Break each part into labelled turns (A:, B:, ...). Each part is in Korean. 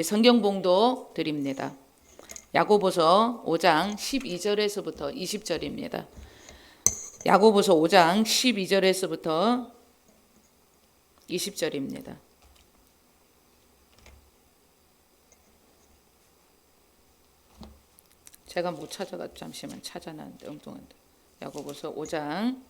A: 성경봉도 드립니다. 야고보서 5장 12절에서부터 20절입니다. 야고보서 5장 12절에서부터 20절입니다. 제가 못 찾아가지고 잠시만 찾아놨는데 엉뚱한데. 야고보서 5장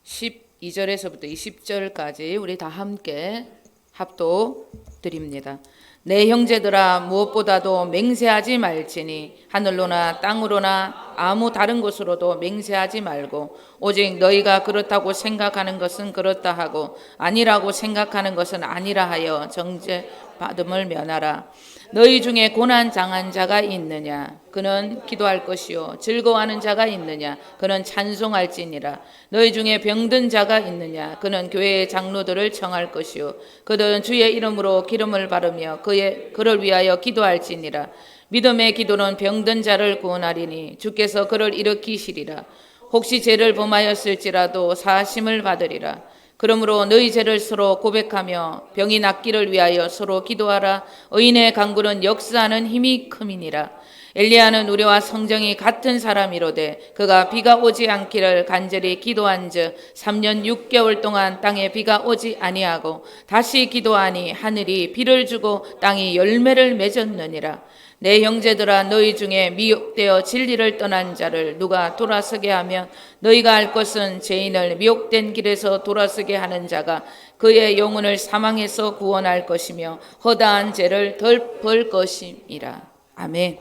A: 12절에서부터 20절까지 우리 다 함께 합독 드립니다. 내 형제들아, 무엇보다도 맹세하지 말지니 하늘로나 땅으로나 아무 다른 곳으로도 맹세하지 말고 오직 너희가 그렇다고 생각하는 것은 그렇다 하고 아니라고 생각하는 것은 아니라 하여 정죄 받음을 면하라. 너희 중에 고난 당한 자가 있느냐? 그는 기도할 것이요. 즐거워하는 자가 있느냐? 그는 찬송할지니라. 너희 중에 병든 자가 있느냐? 그는 교회의 장로들을 청할 것이요. 그들은 주의 이름으로 기름을 바르며 그를 위하여 기도할지니라. 믿음의 기도는 병든 자를 구원하리니 주께서 그를 일으키시리라. 혹시 죄를 범하였을지라도 사하심을 받으리라. 그러므로 너희 죄를 서로 고백하며 병이 낫기를 위하여 서로 기도하라. 의인의 간구는 역사하는 힘이 큼이니라. 엘리야는 우리와 성정이 같은 사람이로되 그가 비가 오지 않기를 간절히 기도한즉 3년 6개월 동안 땅에 비가 오지 아니하고 다시 기도하니 하늘이 비를 주고 땅이 열매를 맺었느니라. 내 형제들아, 너희 중에 미혹되어 진리를 떠난 자를 누가 돌아서게 하면 너희가 알 것은 죄인을 미혹된 길에서 돌아서게 하는 자가 그의 영혼을 사망에서 구원할 것이며 허다한 죄를 덜볼 것임이라. 아멘.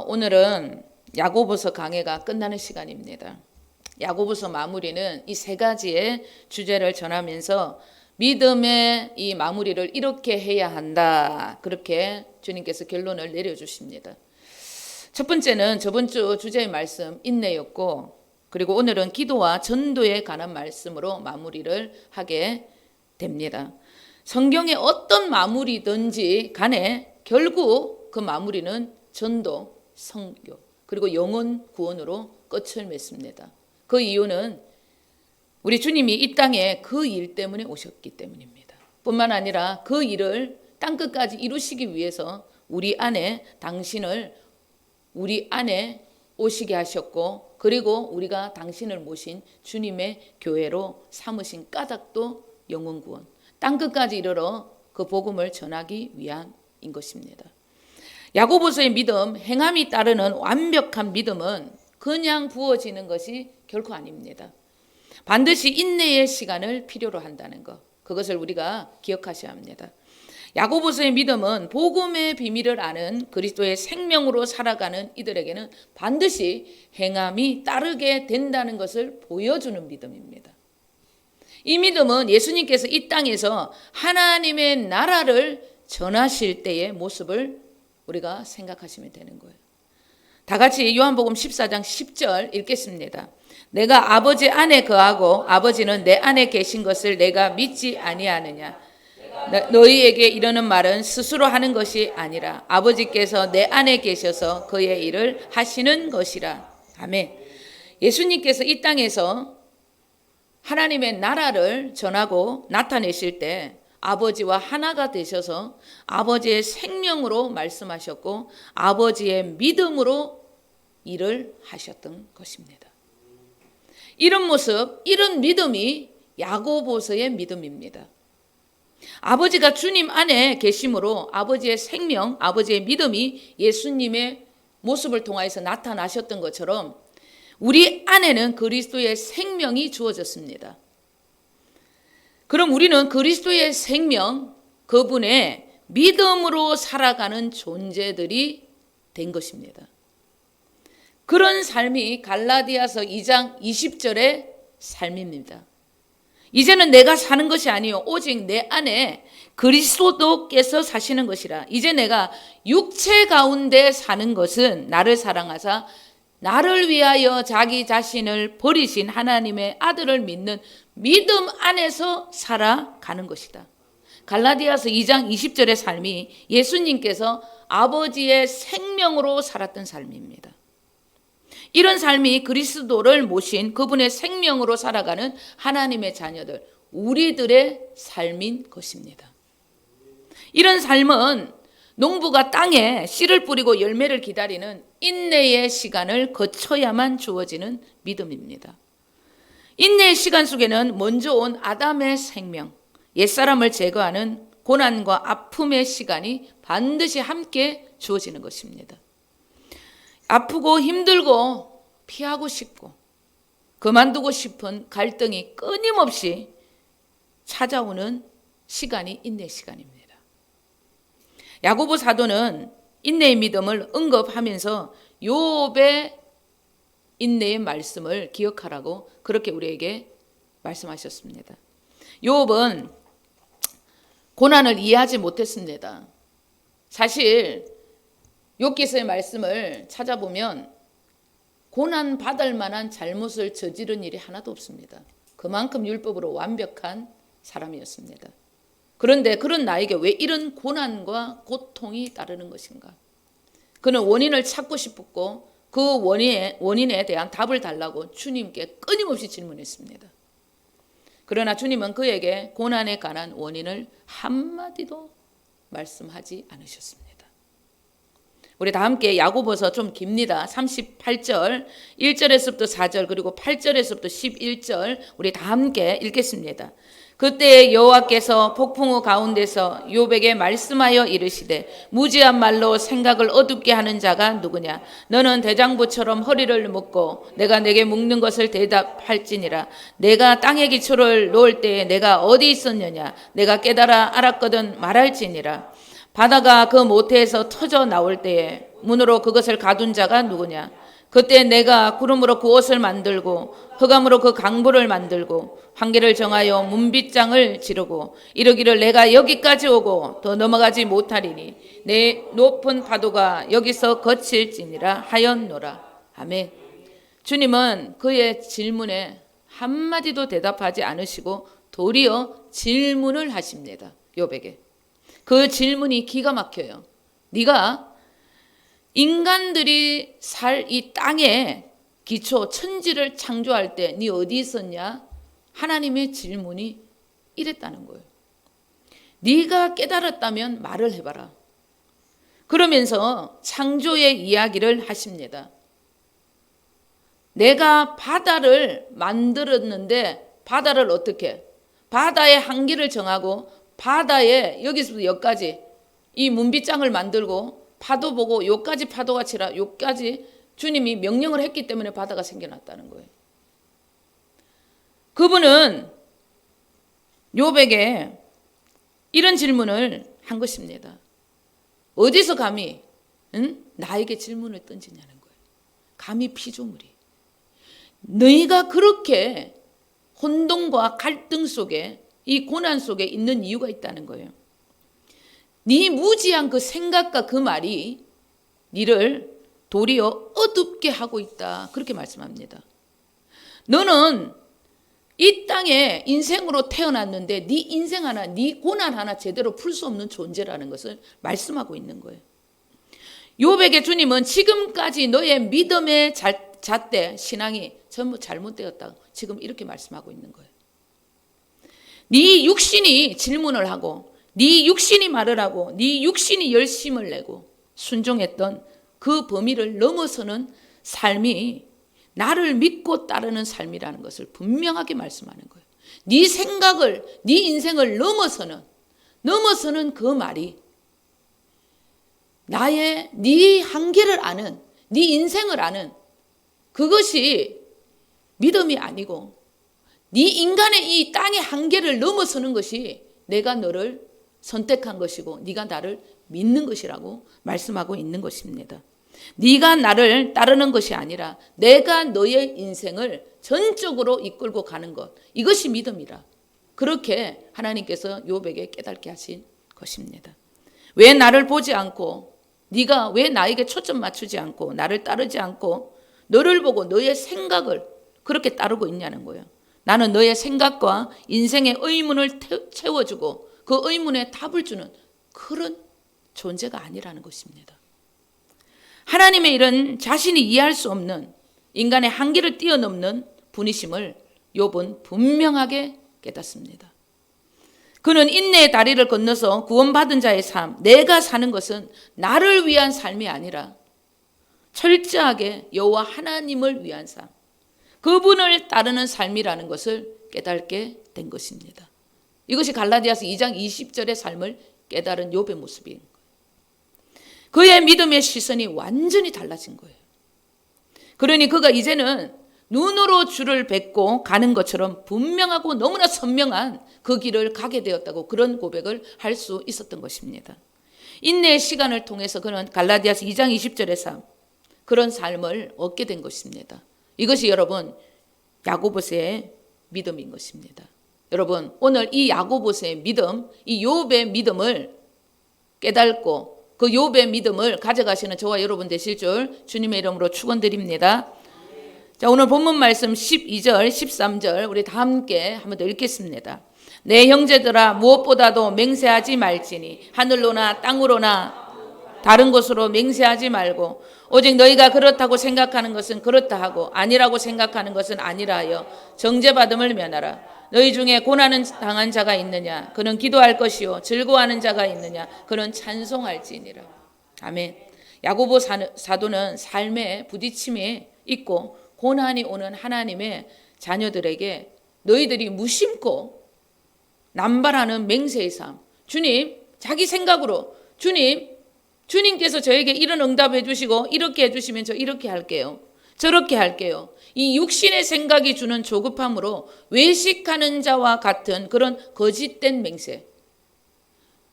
A: 오늘은 야고보서 강해가 끝나는 시간입니다. 야고보서 마무리는 이 세 가지의 주제를 전하면서 믿음의 이 마무리를 이렇게 해야 한다. 그렇게 주님께서 결론을 내려주십니다. 첫 번째는 저번 주 주제의 말씀 인내였고, 그리고 오늘은 기도와 전도에 관한 말씀으로 마무리를 하게 됩니다. 성경의 어떤 마무리든지 간에 결국 그 마무리는 전도, 선교, 그리고 영혼 구원으로 끝을 맺습니다. 그 이유는 우리 주님이 이 땅에 그 일 때문에 오셨기 때문입니다. 뿐만 아니라 그 일을 땅끝까지 이루시기 위해서 우리 안에 당신을 우리 안에 오시게 하셨고, 그리고 우리가 당신을 모신 주님의 교회로 삼으신 까닭도 영혼 구원, 땅끝까지 이르러 그 복음을 전하기 위함인 것입니다. 야고보서의 믿음, 행함이 따르는 완벽한 믿음은 그냥 부어지는 것이 결코 아닙니다. 반드시 인내의 시간을 필요로 한다는 것, 그것을 우리가 기억하셔야 합니다. 야고보서의 믿음은 복음의 비밀을 아는 그리스도의 생명으로 살아가는 이들에게는 반드시 행함이 따르게 된다는 것을 보여주는 믿음입니다. 이 믿음은 예수님께서 이 땅에서 하나님의 나라를 전하실 때의 모습을 우리가 생각하시면 되는 거예요. 다 같이 요한복음 14장 10절 읽겠습니다. 내가 아버지 안에 거하고 아버지는 내 안에 계신 것을 내가 믿지 아니하느냐. 너희에게 이르는 말은 스스로 하는 것이 아니라 아버지께서 내 안에 계셔서 그의 일을 하시는 것이라. 아멘. 예수님께서 이 땅에서 하나님의 나라를 전하고 나타내실 때 아버지와 하나가 되셔서 아버지의 생명으로 말씀하셨고 아버지의 믿음으로 일을 하셨던 것입니다. 이런 모습, 이런 믿음이 야고보서의 믿음입니다. 아버지가 주님 안에 계심으로 아버지의 생명, 아버지의 믿음이 예수님의 모습을 통하여서 나타나셨던 것처럼 우리 안에는 그리스도의 생명이 주어졌습니다. 그럼 우리는 그리스도의 생명, 그분의 믿음으로 살아가는 존재들이 된 것입니다. 그런 삶이 갈라디아서 2장 20절의 삶입니다. 이제는 내가 사는 것이 아니요 오직 내 안에 그리스도께서 사시는 것이라. 이제 내가 육체 가운데 사는 것은 나를 사랑하사 나를 위하여 자기 자신을 버리신 하나님의 아들을 믿는 믿음 안에서 살아가는 것이다. 갈라디아서 2장 20절의 삶이 예수님께서 아버지의 생명으로 살았던 삶입니다. 이런 삶이 그리스도를 모신 그분의 생명으로 살아가는 하나님의 자녀들, 우리들의 삶인 것입니다. 이런 삶은 농부가 땅에 씨를 뿌리고 열매를 기다리는 인내의 시간을 거쳐야만 주어지는 믿음입니다. 인내의 시간 속에는 먼저 온 아담의 생명, 옛사람을 제거하는 고난과 아픔의 시간이 반드시 함께 주어지는 것입니다. 아프고 힘들고 피하고 싶고 그만두고 싶은 갈등이 끊임없이 찾아오는 시간이 인내의 시간입니다. 야고보 사도는 인내의 믿음을 언급하면서 욥의 인내의 말씀을 기억하라고 그렇게 우리에게 말씀하셨습니다. 욥은 고난을 이해하지 못했습니다. 사실 욥기서의 말씀을 찾아보면 고난 받을 만한 잘못을 저지른 일이 하나도 없습니다. 그만큼 율법으로 완벽한 사람이었습니다. 그런데 그런 나에게 왜 이런 고난과 고통이 따르는 것인가? 그는 원인을 찾고 싶었고 그 원인에 대한 답을 달라고 주님께 끊임없이 질문했습니다. 그러나 주님은 그에게 고난에 관한 원인을 한마디도 말씀하지 않으셨습니다. 우리 다 함께 야고보서 좀 깁니다. 38절 1절에서부터 4절 그리고 8절에서부터 11절 우리 다 함께 읽겠습니다. 그때 여호와께서 폭풍우 가운데서 욥에게 말씀하여 이르시되 무지한 말로 생각을 어둡게 하는 자가 누구냐? 너는 대장부처럼 허리를 묶고 내가 내게 묻는 것을 대답할지니라. 내가 땅에 기초를 놓을 때에 내가 어디 있었느냐? 내가 깨달아 알았거든 말할지니라. 바다가 그 모태에서 터져 나올 때에 문으로 그것을 가둔 자가 누구냐? 그때 내가 구름으로 그 옷을 만들고 흑암으로 그 강보를 만들고 한계를 정하여 문빗장을 지르고 이르기를 내가 여기까지 오고 더 넘어가지 못하리니 내 높은 파도가 여기서 거칠지니라 하였노라. 아멘. 주님은 그의 질문에 한마디도 대답하지 않으시고 도리어 질문을 하십니다. 욥에게. 그 질문이 기가 막혀요. 네가 인간들이 살 이 땅에 기초 천지를 창조할 때 네 어디 있었냐? 하나님의 질문이 이랬다는 거예요. 네가 깨달았다면 말을 해봐라. 그러면서 창조의 이야기를 하십니다. 내가 바다를 만들었는데 바다를 어떻게? 바다의 한계를 정하고 바다에 여기서부터 여기까지 이 문빗장을 만들고 파도 보고 요까지 파도가 치라 요까지 주님이 명령을 했기 때문에 바다가 생겨났다는 거예요. 그분은 욥에게 이런 질문을 한 것입니다. 어디서 감히 나에게 질문을 던지냐는 거예요. 감히 피조물이. 너희가 그렇게 혼돈과 갈등 속에 이 고난 속에 있는 이유가 있다는 거예요. 네 무지한 그 생각과 그 말이 네를 도리어 어둡게 하고 있다. 그렇게 말씀합니다. 너는 이 땅에 인생으로 태어났는데 네 인생 하나, 네 고난 하나 제대로 풀 수 없는 존재라는 것을 말씀하고 있는 거예요. 욥에게 주님은 지금까지 너의 믿음의 잣대, 신앙이 전부 잘못되었다. 지금 이렇게 말씀하고 있는 거예요. 네 육신이 질문을 하고 네 육신이 말을 하고 네 육신이 열심을 내고 순종했던 그 범위를 넘어서는 삶이 나를 믿고 따르는 삶이라는 것을 분명하게 말씀하는 거예요. 네 생각을, 네 인생을 넘어서는 그 말이 네 한계를 아는, 네 인생을 아는 그것이 믿음이 아니고 네 인간의 이 땅의 한계를 넘어서는 것이 내가 너를 선택한 것이고 네가 나를 믿는 것이라고 말씀하고 있는 것입니다. 네가 나를 따르는 것이 아니라 내가 너의 인생을 전적으로 이끌고 가는 것, 이것이 믿음이라. 그렇게 하나님께서 욥에게 깨닫게 하신 것입니다. 왜 나를 보지 않고 네가 왜 나에게 초점 맞추지 않고 나를 따르지 않고 너를 보고 너의 생각을 그렇게 따르고 있냐는 거예요. 나는 너의 생각과 인생의 의문을 채워주고 그 의문에 답을 주는 그런 존재가 아니라는 것입니다. 하나님의 이런 자신이 이해할 수 없는 인간의 한계를 뛰어넘는 분이심을 욥은 분명하게 깨닫습니다. 그는 인내의 다리를 건너서 구원받은 자의 삶, 내가 사는 것은 나를 위한 삶이 아니라 철저하게 여호와 하나님을 위한 삶, 그분을 따르는 삶이라는 것을 깨닫게 된 것입니다. 이것이 갈라디아서 2장 20절의 삶을 깨달은 욥의 모습인 거예요. 그의 믿음의 시선이 완전히 달라진 거예요. 그러니 그가 이제는 눈으로 주를 뵙고 가는 것처럼 분명하고 너무나 선명한 그 길을 가게 되었다고 그런 고백을 할 수 있었던 것입니다. 인내의 시간을 통해서 그는 갈라디아서 2장 20절의 삶, 그런 삶을 얻게 된 것입니다. 이것이 여러분 야고보서의 믿음인 것입니다. 여러분 오늘 이 야고보서의 믿음, 이 욥의 믿음을 깨닫고 그 욥의 믿음을 가져가시는 저와 여러분 되실 줄 주님의 이름으로 축원드립니다. 자, 오늘 본문 말씀 12절, 13절 우리 다 함께 한번 더 읽겠습니다. 내 형제들아 무엇보다도 맹세하지 말지니 하늘로나 땅으로나 다른 곳으로 맹세하지 말고 오직 너희가 그렇다고 생각하는 것은 그렇다 하고 아니라고 생각하는 것은 아니라 하여 정죄받음을 면하라. 너희 중에 고난을 당한 자가 있느냐? 그는 기도할 것이요 즐거워하는 자가 있느냐? 그는 찬송할지니라. 아멘. 야고보 사도는 삶에 부딪힘이 있고 고난이 오는 하나님의 자녀들에게 너희들이 무심코 남발하는 맹세의 삶, 주님 자기 생각으로 주님께서 저에게 이런 응답해 주시고 이렇게 해주시면 저 이렇게 할게요, 저렇게 할게요. 이 육신의 생각이 주는 조급함으로 외식하는 자와 같은 그런 거짓된 맹세,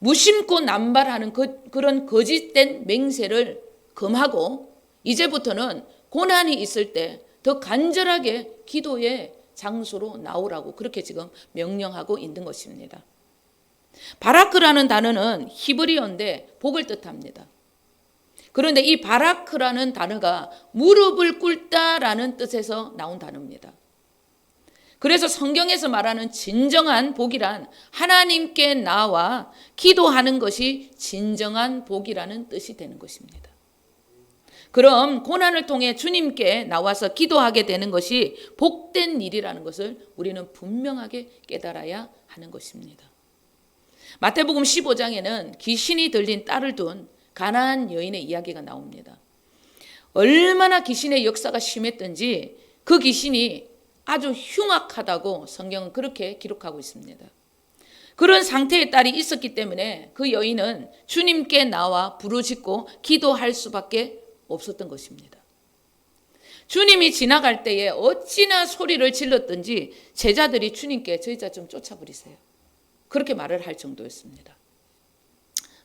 A: 무심코 남발하는 그런 거짓된 맹세를 금하고 이제부터는 고난이 있을 때 더 간절하게 기도의 장소로 나오라고 그렇게 지금 명령하고 있는 것입니다. 바라크라는 단어는 히브리어인데 복을 뜻합니다. 그런데 이 바라크라는 단어가 무릎을 꿇다라는 뜻에서 나온 단어입니다. 그래서 성경에서 말하는 진정한 복이란 하나님께 나와 기도하는 것이 진정한 복이라는 뜻이 되는 것입니다. 그럼 고난을 통해 주님께 나와서 기도하게 되는 것이 복된 일이라는 것을 우리는 분명하게 깨달아야 하는 것입니다. 마태복음 15장에는 귀신이 들린 딸을 둔 가나안 여인의 이야기가 나옵니다. 얼마나 귀신의 역사가 심했던지 그 귀신이 아주 흉악하다고 성경은 그렇게 기록하고 있습니다. 그런 상태의 딸이 있었기 때문에 그 여인은 주님께 나와 부르짖고 기도할 수밖에 없었던 것입니다. 주님이 지나갈 때에 어찌나 소리를 질렀든지 제자들이 주님께 저희 자 좀 쫓아버리세요, 그렇게 말을 할 정도였습니다.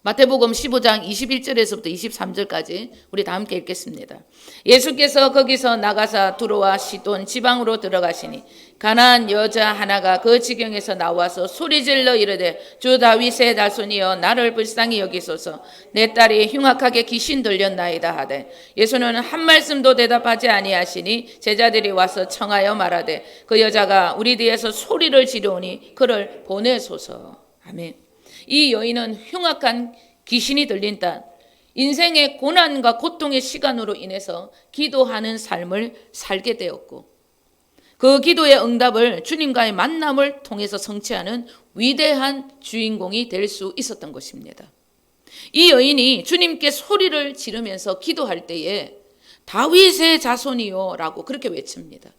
A: 마태복음 15장 21절에서부터 23절까지 우리 다 함께 읽겠습니다. 예수께서 거기서 나가사 두로와 시돈 지방으로 들어가시니 가나안 여자 하나가 그 지경에서 나와서 소리질러 이르되 주 다윗의 자손이여 나를 불쌍히 여기소서, 내 딸이 흉악하게 귀신 들렸나이다 하되 예수는 한 말씀도 대답하지 아니하시니 제자들이 와서 청하여 말하되 그 여자가 우리 뒤에서 소리를 지르오니 그를 보내소서. 아멘. 이 여인은 흉악한 귀신이 들린 딸, 인생의 고난과 고통의 시간으로 인해서 기도하는 삶을 살게 되었고 그 기도의 응답을 주님과의 만남을 통해서 성취하는 위대한 주인공이 될 수 있었던 것입니다. 이 여인이 주님께 소리를 지르면서 기도할 때에 다윗의 자손이요 라고 그렇게 외칩니다.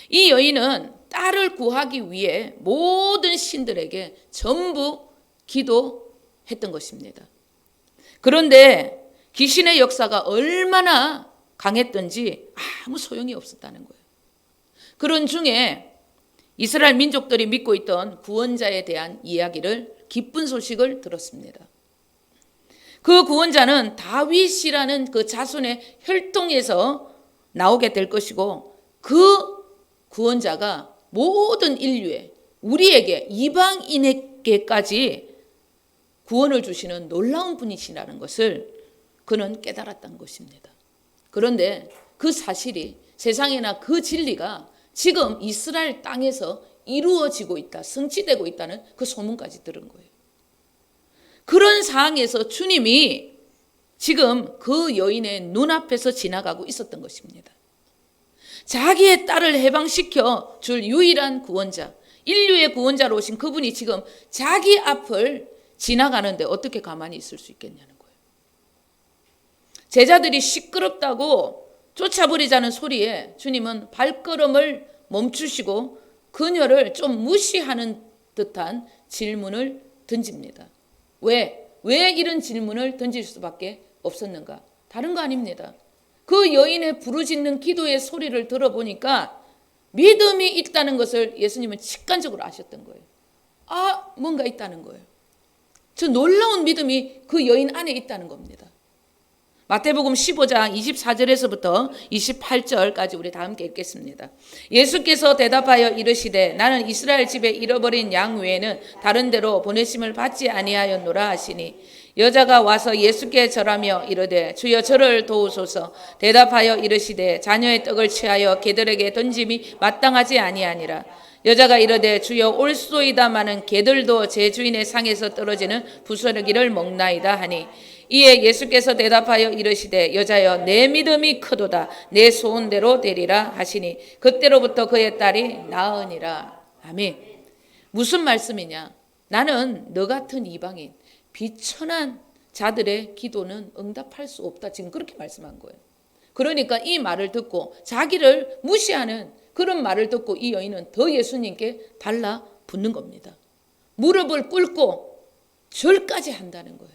A: 이 여인은 딸을 구하기 위해 모든 신들에게 전부 기도했던 것입니다. 그런데 귀신의 역사가 얼마나 강했던지 아무 소용이 없었다는 거예요. 그런 중에 이스라엘 민족들이 믿고 있던 구원자에 대한 이야기를, 기쁜 소식을 들었습니다. 그 구원자는 다윗이라는 그 자손의 혈통에서 나오게 될 것이고 그 구원자가 모든 인류에, 우리에게, 이방인에게까지 구원을 주시는 놀라운 분이시라는 것을 그는 깨달았다는 것입니다. 그런데 그 사실이, 세상에나 그 진리가 지금 이스라엘 땅에서 이루어지고 있다, 성취되고 있다는 그 소문까지 들은 거예요. 그런 상황에서 주님이 지금 그 여인의 눈앞에서 지나가고 있었던 것입니다. 자기의 딸을 해방시켜 줄 유일한 구원자, 인류의 구원자로 오신 그분이 지금 자기 앞을 지나가는데 어떻게 가만히 있을 수 있겠냐는 거예요. 제자들이 시끄럽다고 쫓아버리자는 소리에 주님은 발걸음을 멈추시고 그녀를 좀 무시하는 듯한 질문을 던집니다. 왜 이런 질문을 던질 수밖에 없었는가? 다른 거 아닙니다. 그 여인의 부르짖는 기도의 소리를 들어보니까 믿음이 있다는 것을 예수님은 직관적으로 아셨던 거예요. 뭔가 있다는 거예요. 저 놀라운 믿음이 그 여인 안에 있다는 겁니다. 마태복음 15장 24절에서부터 28절까지 우리 다 함께 읽겠습니다. 예수께서 대답하여 이르시되 나는 이스라엘 집에 잃어버린 양 외에는 다른 데로 보내심을 받지 아니하였노라 하시니 여자가 와서 예수께 절하며 이르되 주여 저를 도우소서. 대답하여 이르시되 자녀의 떡을 취하여 개들에게 던짐이 마땅하지 아니하니라. 여자가 이르되 주여 올소이다마는 개들도 제 주인의 상에서 떨어지는 부스러기를 먹나이다 하니 이에 예수께서 대답하여 이르시되 여자여 내 믿음이 크도다. 내 소원대로 되리라 하시니 그때로부터 그의 딸이 나으니라. 아멘. 무슨 말씀이냐? 나는 너 같은 이방인 비천한 자들의 기도는 응답할 수 없다. 지금 그렇게 말씀한 거예요. 그러니까 이 말을 듣고 자기를 무시하는 그런 말을 듣고 이 여인은 더 예수님께 달라붙는 겁니다. 무릎을 꿇고 절까지 한다는 거예요.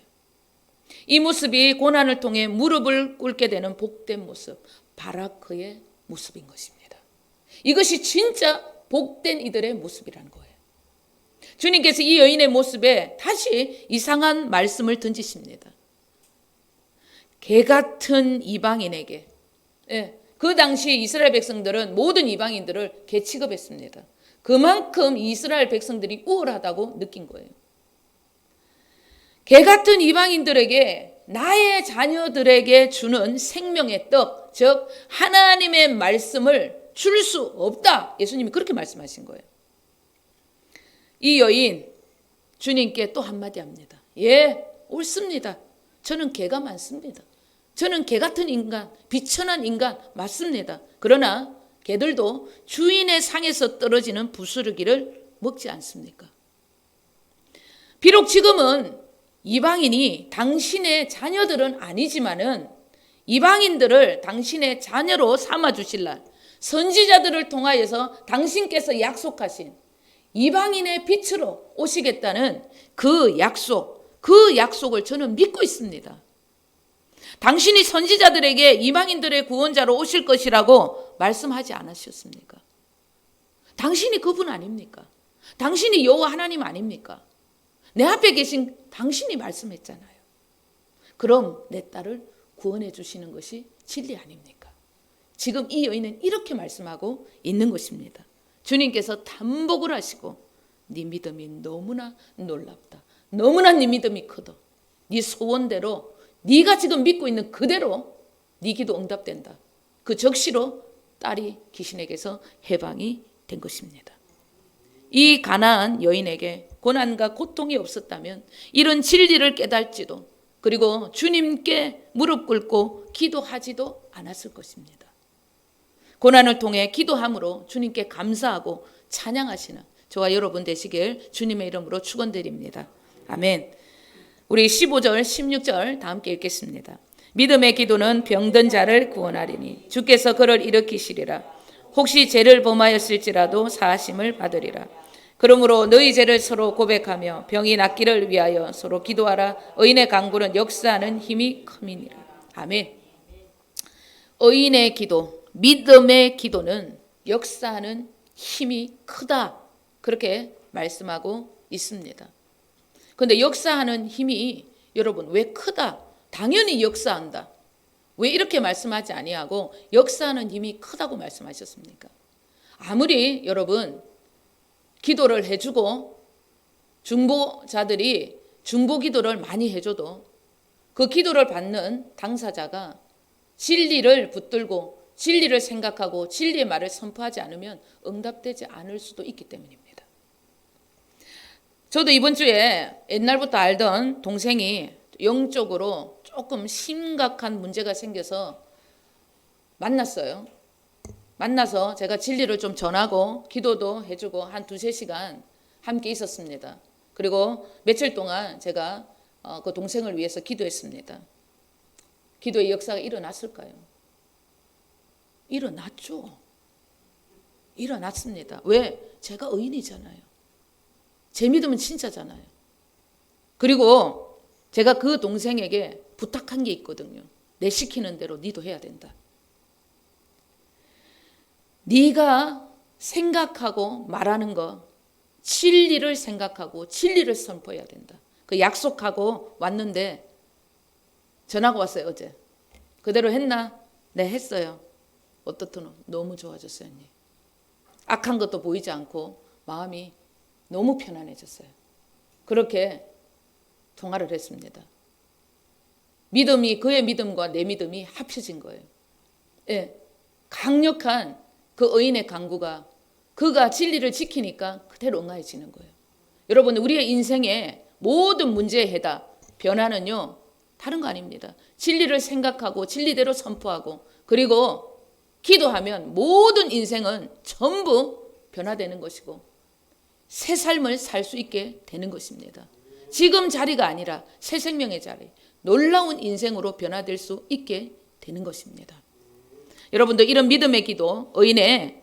A: 이 모습이 고난을 통해 무릎을 꿇게 되는 복된 모습, 바라크의 모습인 것입니다. 이것이 진짜 복된 이들의 모습이라는 거예요. 주님께서 이 여인의 모습에 다시 이상한 말씀을 던지십니다. 개 같은 이방인에게, 그 당시 이스라엘 백성들은 모든 이방인들을 개 취급했습니다. 그만큼 이스라엘 백성들이 우월하다고 느낀 거예요. 개 같은 이방인들에게 나의 자녀들에게 주는 생명의 떡, 즉 하나님의 말씀을 줄 수 없다. 예수님이 그렇게 말씀하신 거예요. 이 여인 주님께 또 한마디 합니다. 옳습니다. 저는 개가 많습니다. 저는 개 같은 인간, 비천한 인간 맞습니다. 그러나 개들도 주인의 상에서 떨어지는 부스러기를 먹지 않습니까? 비록 지금은 이방인이 당신의 자녀들은 아니지만은 이방인들을 당신의 자녀로 삼아주실 날 선지자들을 통하여서 당신께서 약속하신 이방인의 빛으로 오시겠다는 그 약속을 저는 믿고 있습니다. 당신이 선지자들에게 이방인들의 구원자로 오실 것이라고 말씀하지 않으셨습니까? 당신이 그분 아닙니까? 당신이 여호와 하나님 아닙니까? 내 앞에 계신 당신이 말씀했잖아요. 그럼 내 딸을 구원해 주시는 것이 진리 아닙니까? 지금 이 여인은 이렇게 말씀하고 있는 것입니다. 주님께서 단복을 하시고 네 믿음이 너무나 놀랍다. 너무나 네 믿음이 크다. 네 소원대로 네가 지금 믿고 있는 그대로 네 기도 응답된다. 그 적시로 딸이 귀신에게서 해방이 된 것입니다. 이 가나안 여인에게 고난과 고통이 없었다면 이런 진리를 깨달지도 그리고 주님께 무릎 꿇고 기도하지도 않았을 것입니다. 고난을 통해 기도함으로 주님께 감사하고 찬양하시는 저와 여러분 되시길 주님의 이름으로 축원드립니다. 아멘. 우리 15절 16절 다 함께 읽겠습니다. 믿음의 기도는 병든 자를 구원하리니 주께서 그를 일으키시리라. 혹시 죄를 범하였을지라도 사하심을 받으리라. 그러므로 너희 죄를 서로 고백하며 병이 낫기를 위하여 서로 기도하라. 의인의 간구는 역사하는 힘이 큼이니라. 아멘. 의인의 기도, 믿음의 기도는 역사하는 힘이 크다. 그렇게 말씀하고 있습니다. 그런데 역사하는 힘이 여러분 왜 크다? 당연히 역사한다. 왜 이렇게 말씀하지 아니하고 역사하는 힘이 크다고 말씀하셨습니까? 아무리 여러분 기도를 해주고 중보자들이 중보 기도를 많이 해줘도 그 기도를 받는 당사자가 진리를 붙들고 진리를 생각하고 진리의 말을 선포하지 않으면 응답되지 않을 수도 있기 때문입니다. 저도 이번 주에 옛날부터 알던 동생이 영적으로 조금 심각한 문제가 생겨서 만났어요. 만나서 제가 진리를 좀 전하고 기도도 해주고 한 2-3시간 함께 있었습니다. 그리고 며칠 동안 제가 그 동생을 위해서 기도했습니다. 기도의 역사가 일어났을까요? 일어났죠. 일어났습니다. 왜? 제가 의인이잖아요. 제 믿음은 진짜잖아요. 그리고 제가 그 동생에게 부탁한 게 있거든요. 내 시키는 대로 니도 해야 된다. 네가 생각하고 말하는 거, 진리를 생각하고 진리를 선포해야 된다. 그 약속하고 왔는데 전화가 왔어요, 어제. 그대로 했나? 네, 했어요. 어떻더노? 너무 좋아졌어요, 언니. 악한 것도 보이지 않고 마음이 너무 편안해졌어요. 그렇게 통화를 했습니다. 믿음이, 그의 믿음과 내 믿음이 합쳐진 거예요. 예, 강력한 그 의인의 강구가 그가 진리를 지키니까 그대로 응하여지는 거예요. 여러분, 우리의 인생의 모든 문제의 해답, 변화는요, 다른 거 아닙니다. 진리를 생각하고 진리대로 선포하고 그리고 기도하면 모든 인생은 전부 변화되는 것이고 새 삶을 살 수 있게 되는 것입니다. 지금 자리가 아니라 새 생명의 자리, 놀라운 인생으로 변화될 수 있게 되는 것입니다. 여러분도 이런 믿음의 기도, 의인의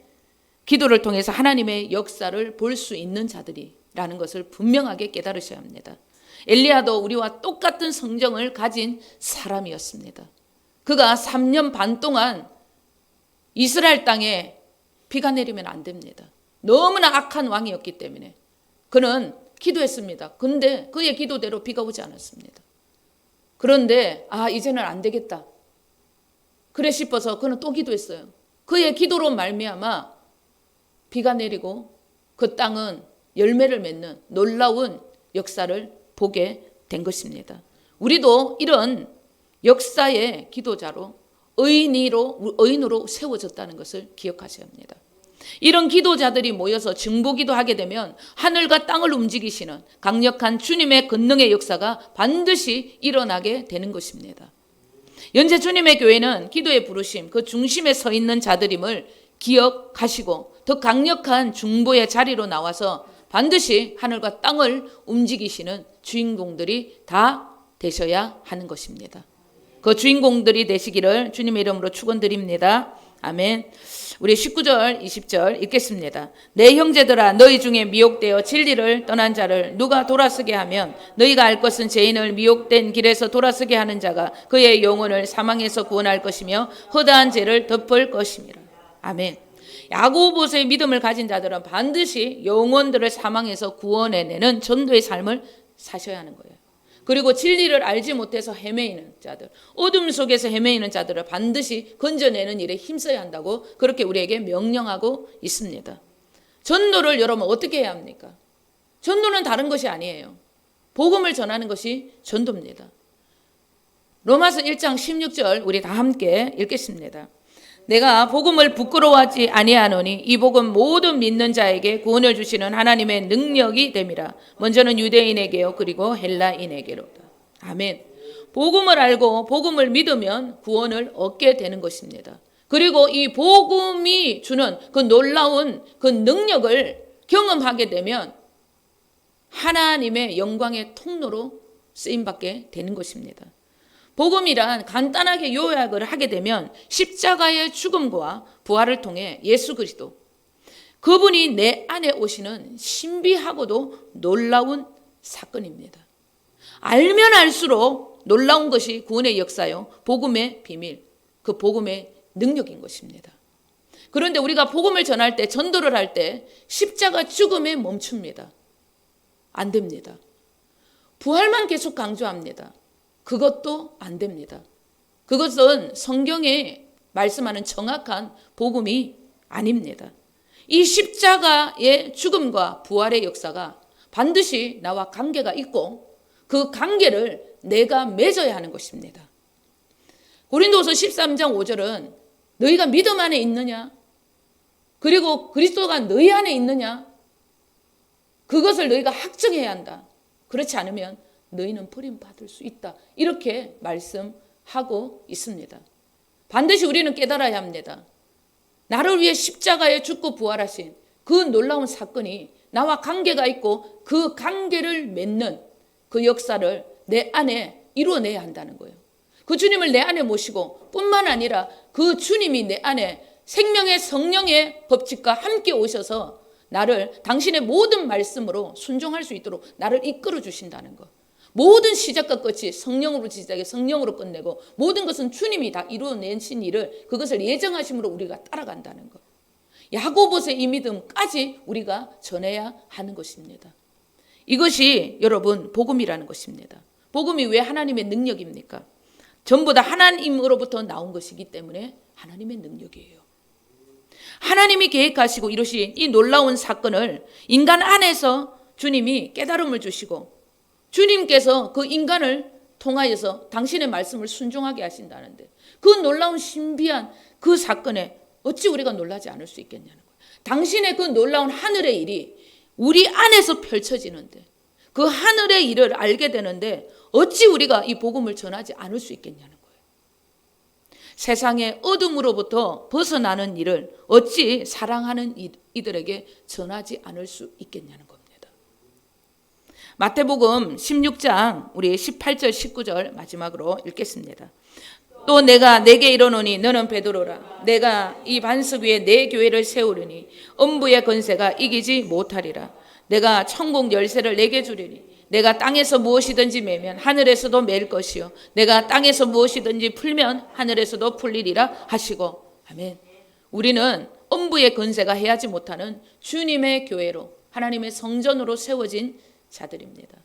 A: 기도를 통해서 하나님의 역사를 볼 수 있는 자들이라는 것을 분명하게 깨달으셔야 합니다. 엘리야도 우리와 똑같은 성정을 가진 사람이었습니다. 그가 3년 반 동안 이스라엘 땅에 비가 내리면 안 됩니다. 너무나 악한 왕이었기 때문에 그는 기도했습니다. 근데 그의 기도대로 비가 오지 않았습니다. 그런데 이제는 안 되겠다. 그래 싶어서 그는 또 기도했어요. 그의 기도로 말미암아 비가 내리고 그 땅은 열매를 맺는 놀라운 역사를 보게 된 것입니다. 우리도 이런 역사의 기도자로 의인으로 세워졌다는 것을 기억하셔야 합니다. 이런 기도자들이 모여서 중보기도 하게 되면 하늘과 땅을 움직이시는 강력한 주님의 권능의 역사가 반드시 일어나게 되는 것입니다. 현재 주님의 교회는 기도의 부르심, 그 중심에 서 있는 자들임을 기억하시고 더 강력한 중보의 자리로 나와서 반드시 하늘과 땅을 움직이시는 주인공들이 다 되셔야 하는 것입니다. 그 주인공들이 되시기를 주님의 이름으로 축원드립니다. 아멘. 우리 19절 20절 읽겠습니다. 내 형제들아, 너희 중에 미혹되어 진리를 떠난 자를 누가 돌아서게 하면 너희가 알 것은 죄인을 미혹된 길에서 돌아서게 하는 자가 그의 영혼을 사망에서 구원할 것이며 허다한 죄를 덮을 것임이라. 아멘. 야고보서의 믿음을 가진 자들은 반드시 영혼들을 사망에서 구원해내는 전도의 삶을 사셔야 하는 거예요. 그리고 진리를 알지 못해서 헤매이는 자들, 어둠 속에서 헤매이는 자들을 반드시 건져내는 일에 힘써야 한다고 그렇게 우리에게 명령하고 있습니다. 전도를 여러분 어떻게 해야 합니까? 전도는 다른 것이 아니에요. 복음을 전하는 것이 전도입니다. 로마서 1장 16절 우리 다 함께 읽겠습니다. 내가 복음을 부끄러워하지 아니하노니 이 복음 모든 믿는 자에게 구원을 주시는 하나님의 능력이 됨이라. 먼저는 유대인에게요 그리고 헬라인에게로다. 아멘. 복음을 알고 복음을 믿으면 구원을 얻게 되는 것입니다. 그리고 이 복음이 주는 그 놀라운 그 능력을 경험하게 되면 하나님의 영광의 통로로 쓰임받게 되는 것입니다. 복음이란 간단하게 요약을 하게 되면 십자가의 죽음과 부활을 통해 예수 그리스도, 그분이 내 안에 오시는 신비하고도 놀라운 사건입니다. 알면 알수록 놀라운 것이 구원의 역사요, 복음의 비밀, 그 복음의 능력인 것입니다. 그런데 우리가 복음을 전할 때, 전도를 할 때 십자가 죽음에 멈춥니다. 안 됩니다. 부활만 계속 강조합니다. 그것도 안 됩니다. 그것은 성경에 말씀하는 정확한 복음이 아닙니다. 이 십자가의 죽음과 부활의 역사가 반드시 나와 관계가 있고 그 관계를 내가 맺어야 하는 것입니다. 고린도후서 13장 5절은 너희가 믿음 안에 있느냐? 그리고 그리스도가 너희 안에 있느냐? 그것을 너희가 확증해야 한다. 그렇지 않으면 너희는 버림받을 수 있다. 이렇게 말씀하고 있습니다. 반드시 우리는 깨달아야 합니다. 나를 위해 십자가에 죽고 부활하신 그 놀라운 사건이 나와 관계가 있고 그 관계를 맺는 그 역사를 내 안에 이루어내야 한다는 거예요. 그 주님을 내 안에 모시고 뿐만 아니라 그 주님이 내 안에 생명의 성령의 법칙과 함께 오셔서 나를 당신의 모든 말씀으로 순종할 수 있도록 나를 이끌어 주신다는 것. 모든 시작과 끝이 성령으로 시작해 성령으로 끝내고 모든 것은 주님이 다 이루어내신 일을 그것을 예정하심으로 우리가 따라간다는 것. 야고보서의 이 믿음까지 우리가 전해야 하는 것입니다. 이것이 여러분 복음이라는 것입니다. 복음이 왜 하나님의 능력입니까? 전부 다 하나님으로부터 나온 것이기 때문에 하나님의 능력이에요. 하나님이 계획하시고 이루신 이 놀라운 사건을 인간 안에서 주님이 깨달음을 주시고 주님께서 그 인간을 통하여서 당신의 말씀을 순종하게 하신다는데 그 놀라운 신비한 그 사건에 어찌 우리가 놀라지 않을 수 있겠냐는 거예요. 당신의 그 놀라운 하늘의 일이 우리 안에서 펼쳐지는데 그 하늘의 일을 알게 되는데 어찌 우리가 이 복음을 전하지 않을 수 있겠냐는 거예요. 세상의 어둠으로부터 벗어나는 일을 어찌 사랑하는 이들에게 전하지 않을 수 있겠냐는 겁니다. 마태복음 16장 우리 18절 19절 마지막으로 읽겠습니다. 또 내가 내게 이르노니 너는 베드로라. 내가 이 반석 위에 내 교회를 세우리니 음부의 권세가 이기지 못하리라. 내가 천국 열쇠를 내게 주리니 내가 땅에서 무엇이든지 매면 하늘에서도 맬 것이요 내가 땅에서 무엇이든지 풀면 하늘에서도 풀리리라 하시고. 아멘. 우리는 음부의 권세가 해하지 못하는 주님의 교회로 하나님의 성전으로 세워진 자들입니다.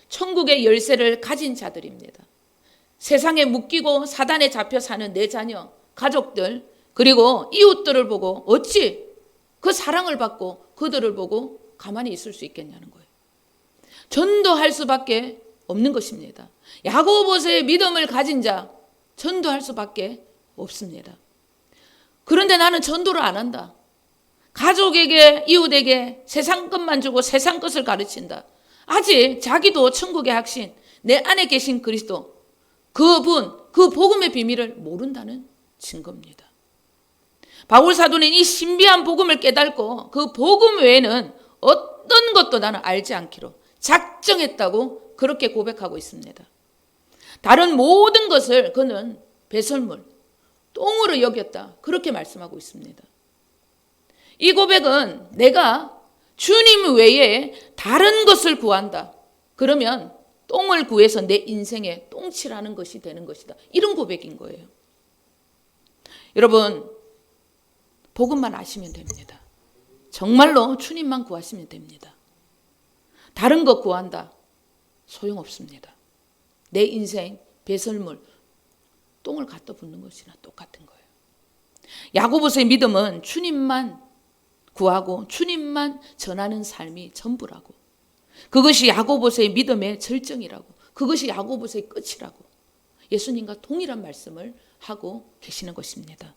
A: 천국의 열쇠를 가진 자들입니다. 세상에 묶이고 사단에 잡혀 사는 내 자녀, 가족들 그리고 이웃들을 보고 어찌 그 사랑을 받고 그들을 보고 가만히 있을 수 있겠냐는 거예요. 전도할 수밖에 없는 것입니다. 야고보서의 믿음을 가진 자 전도할 수밖에 없습니다. 그런데 나는 전도를 안 한다. 가족에게 이웃에게 세상 것만 주고 세상 것을 가르친다. 아직 자기도 천국의 확신 내 안에 계신 그리스도 그분 그 복음의 비밀을 모른다는 증거입니다. 바울 사도는 이 신비한 복음을 깨닫고 그 복음 외에는 어떤 것도 나는 알지 않기로 작정했다고 그렇게 고백하고 있습니다. 다른 모든 것을 그는 배설물, 똥으로 여겼다 그렇게 말씀하고 있습니다. 이 고백은 내가 주님 외에 다른 것을 구한다. 그러면 똥을 구해서 내 인생에 똥칠하는 것이 되는 것이다. 이런 고백인 거예요. 여러분, 복음만 아시면 됩니다. 정말로 주님만 구하시면 됩니다. 다른 것 구한다. 소용없습니다. 내 인생 배설물, 똥을 갖다 붓는 것이나 똑같은 거예요. 야고보서의 믿음은 주님만 구하고 주님만 전하는 삶이 전부라고. 그것이 야고보서의 믿음의 절정이라고. 그것이 야고보서의 끝이라고. 예수님과 동일한 말씀을 하고 계시는 것입니다.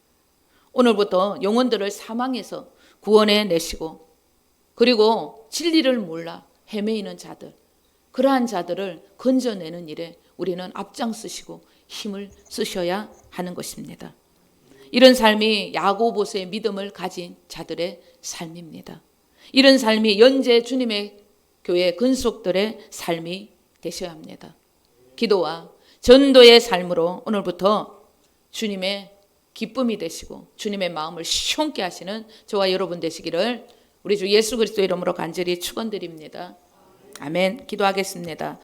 A: 오늘부터 영혼들을 사망에서 구원해 내시고 그리고 진리를 몰라 헤매이는 자들, 그러한 자들을 건져내는 일에 우리는 앞장서시고 힘을 쓰셔야 하는 것입니다. 이런 삶이 야고보서의 믿음을 가진 자들의 삶입니다. 이런 삶이 현재 주님의 교회 근속들의 삶이 되셔야 합니다. 기도와 전도의 삶으로 오늘부터 주님의 기쁨이 되시고 주님의 마음을 시원케 하시는 저와 여러분 되시기를 우리 주 예수 그리스도 이름으로 간절히 축원드립니다. 아멘. 기도하겠습니다.